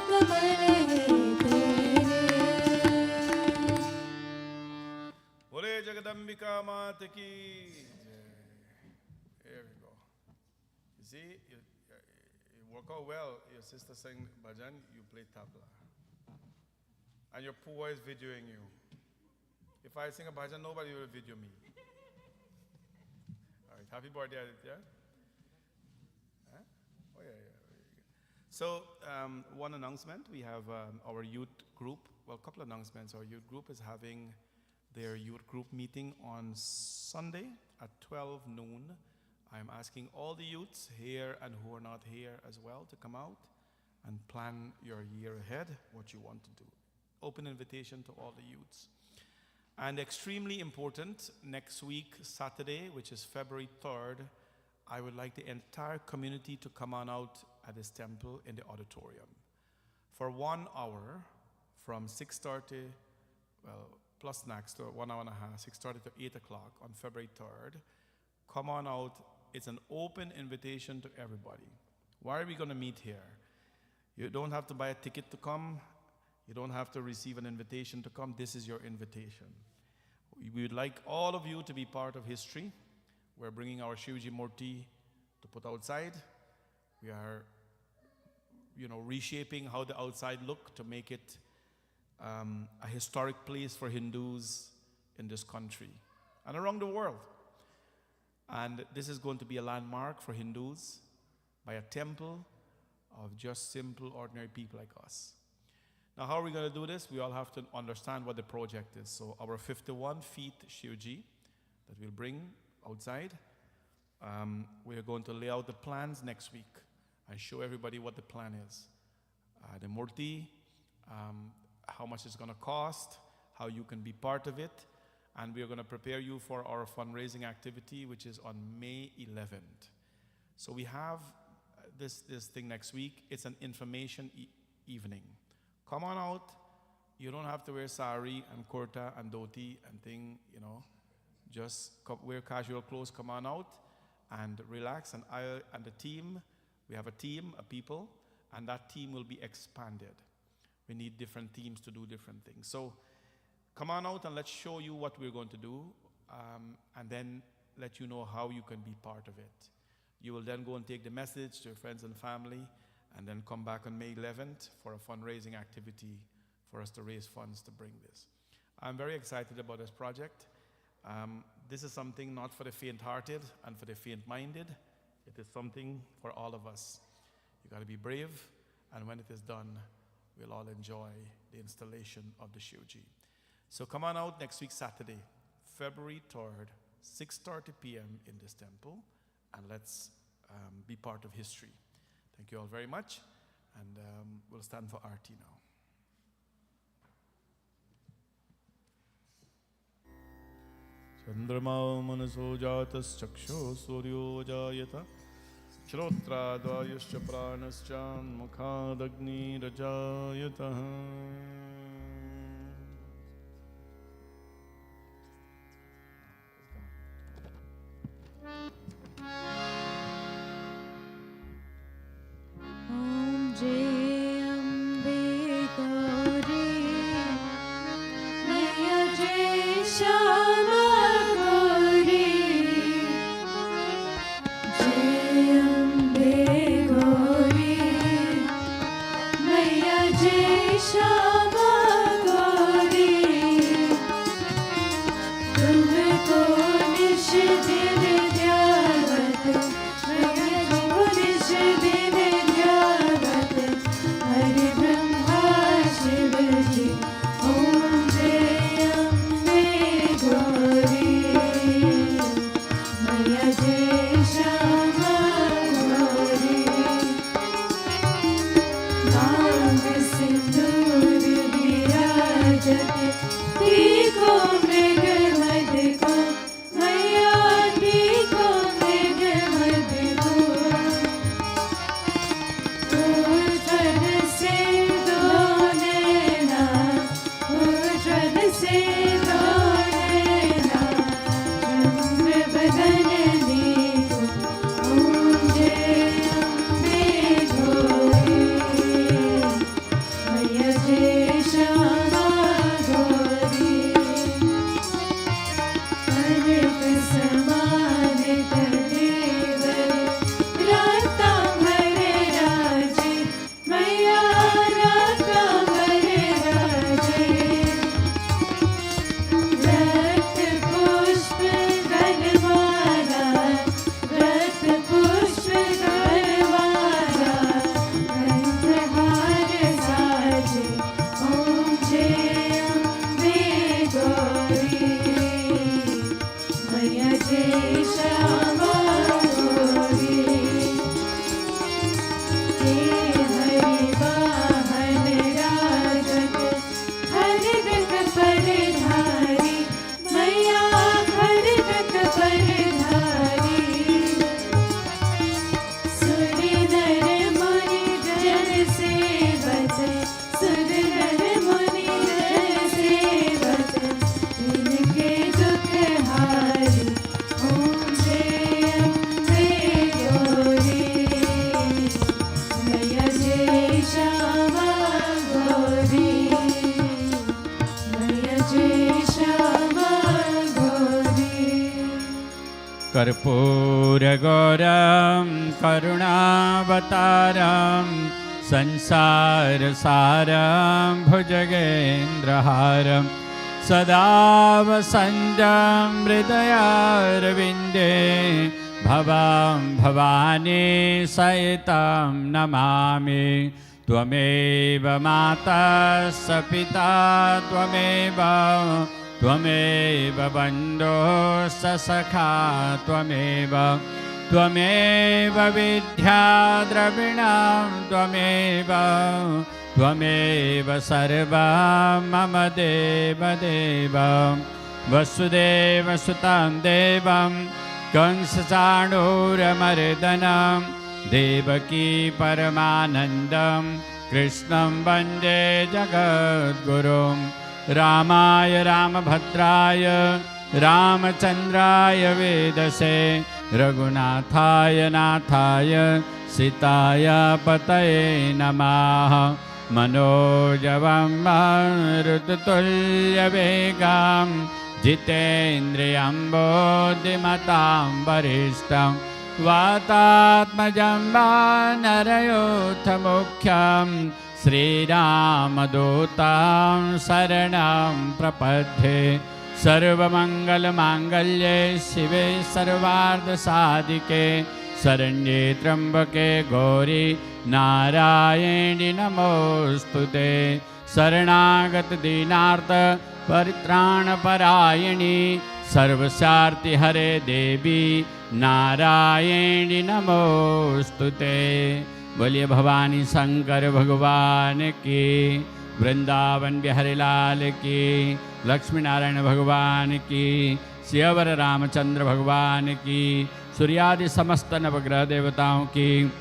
कमल है तेरे। बोले जगदम्बिका मात की जय. Here we go. You see, you work out well. Your sister sang bhajan, you play tabla. And your poor is videoing you. If I sing a bhajan, nobody will video me. All right, happy birthday, Aditya. Huh? Oh, yeah. So, one announcement. We have our youth group. Well, a couple of announcements. Our youth group is having their youth group meeting on Sunday at 12 noon. I'm asking all the youths here and who are not here as well to come out and plan your year ahead, what you want to do. Open invitation to all the youths. And extremely important, next week, Saturday, which is February 3rd, I would like the entire community to come on out at this temple in the auditorium for 1 hour from 6:30, well, plus snacks, to 1 hour and a half, 6:30 to 8 o'clock on February 3rd. Come on out. It's an open invitation to everybody. Why are we going to meet here? You don't have to buy a ticket to come. You don't have to receive an invitation to come. This is your invitation. We would like all of you to be part of history. We're bringing our Shivji Murti to put outside. We are, reshaping how the outside look to make it a historic place for Hindus in this country and around the world. And this is going to be a landmark for Hindus by a temple of just simple, ordinary people like us. Now, how are we going to do this? We all have to understand what the project is. So our 51 feet Shivji that we'll bring outside, we are going to lay out the plans next week and show everybody what the plan is. The Murti, how much it's going to cost, how you can be part of it, and we are going to prepare you for our fundraising activity, which is on May 11th. So we have this thing next week. It's an information evening. Come on out. You don't have to wear sari and kurta and dhoti and thing, Just wear casual clothes, come on out and relax. And I and the team, we have a team of people, and that team will be expanded. We need different teams to do different things. So come on out and let's show you what we're going to do, and then let you know how you can be part of it. You will then go and take the message to your friends and family, and then come back on May 11th for a fundraising activity for us to raise funds to bring this. I'm very excited about this project. This is something not for the faint-hearted and for the faint-minded. It is something for all of us. You got to be brave, and when it is done, we'll all enjoy the installation of the Shivji. So come on out next week, Saturday, February 3rd, 6:30 p.m. in this temple, and let's be part of history. Thank you all very much, and we'll stand for Aarti now. Chandrama manaso jatas chaksho suryo jayata shrotra dvayascha pranascha mukhadagni rajayata. सिंदूर भी कर्पूरगौरं करुणावतारं संसारसारं भुजगेन्द्रहारं सदा वसन्तं हृदयारविन्दे भवां भवानी सहितं नमामि। त्वमेव माता स पिता त्वमेव बन्धो स सखा त्वमेव विद्या द्रविणं त्वमेव सर्वं मम देवदेव। वसुदेवसुतं देवं कंसचाणूरमर्दनं देवकी परमानन्दं कृष्णं वन्दे जगद्गुरुं। रामाय रामभद्राय रामचन्द्राय वेदसे रघुनाथाय नाथाय सीताय पतये नमः। मनोजवं मारुततुल्यवेगं जितेन्द्रियं बुद्धिमतां वरिष्ठं वातात्मजं वानरयोथमुख्यं श्रीरामदूतं शरणं प्रपद्ये। सर्वमङ्गलमाङ्गल्ये शिवे सर्वार्धसाधिके शरण्ये त्र्यम्बके गौरी नारायणि नमोऽस्तुते। शरणागतदीनार्थ परित्राणपरायणि सर्वस्यार्तिहरे देवी नारायणि नमोऽस्तुते। बोलिए भवानी शंकर भगवान की, वृंदावन बिहारी लाल की, लक्ष्मी नारायण भगवान की, सियावर रामचंद्र भगवान की, सूर्यादि समस्त नवग्रह देवताओं की,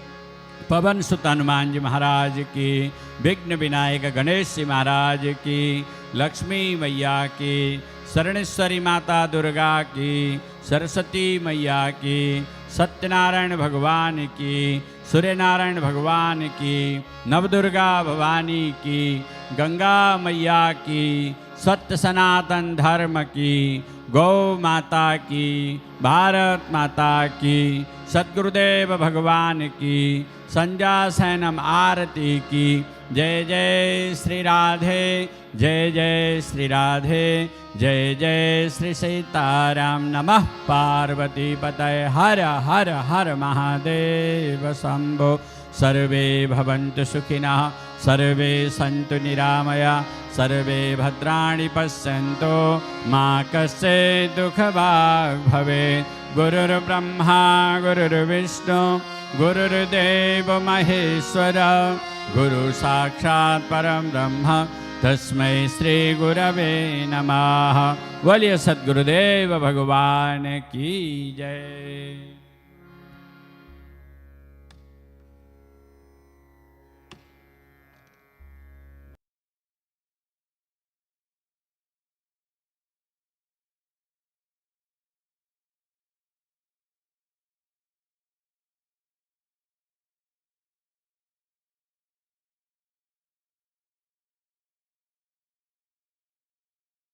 पवन सुत हनुमान जी महाराज की, विघ्न विनायक गणेश जी महाराज की, लक्ष्मी मैया की, शरणेश्वरी माता दुर्गा की, सरस्वती मैया की, सत्यनारायण भगवान की, सूर्यनारायण भगवान की, नवदुर्गा भवानी की, गंगा मैया की, सत्य सनातन धर्म की, गौ माता की, भारत माता की, सद्गुरुदेव भगवान की, संजासैनम आरती की। जय जय श्री राधे, जय जय श्री राधे, जय जय श्री सीताराम। नमः पार्वती पतये हर हर हर महादेव शंभो। सर्वे भवन्तु सुखिनः, सर्वे सन्तु निरामया, सर्वे भद्राणि पश्यन्तु मा कश्चित् दुःखभाग् भवेत्। गुरुर्ब्रह्मा गुरुर्विष्णु गुरुर्देव महेश्वर, गुरु साक्षात् परम ब्रह्म तस्मै श्री गुरवे नमः। बोलिए सद्गुरुदेव भगवान की जय।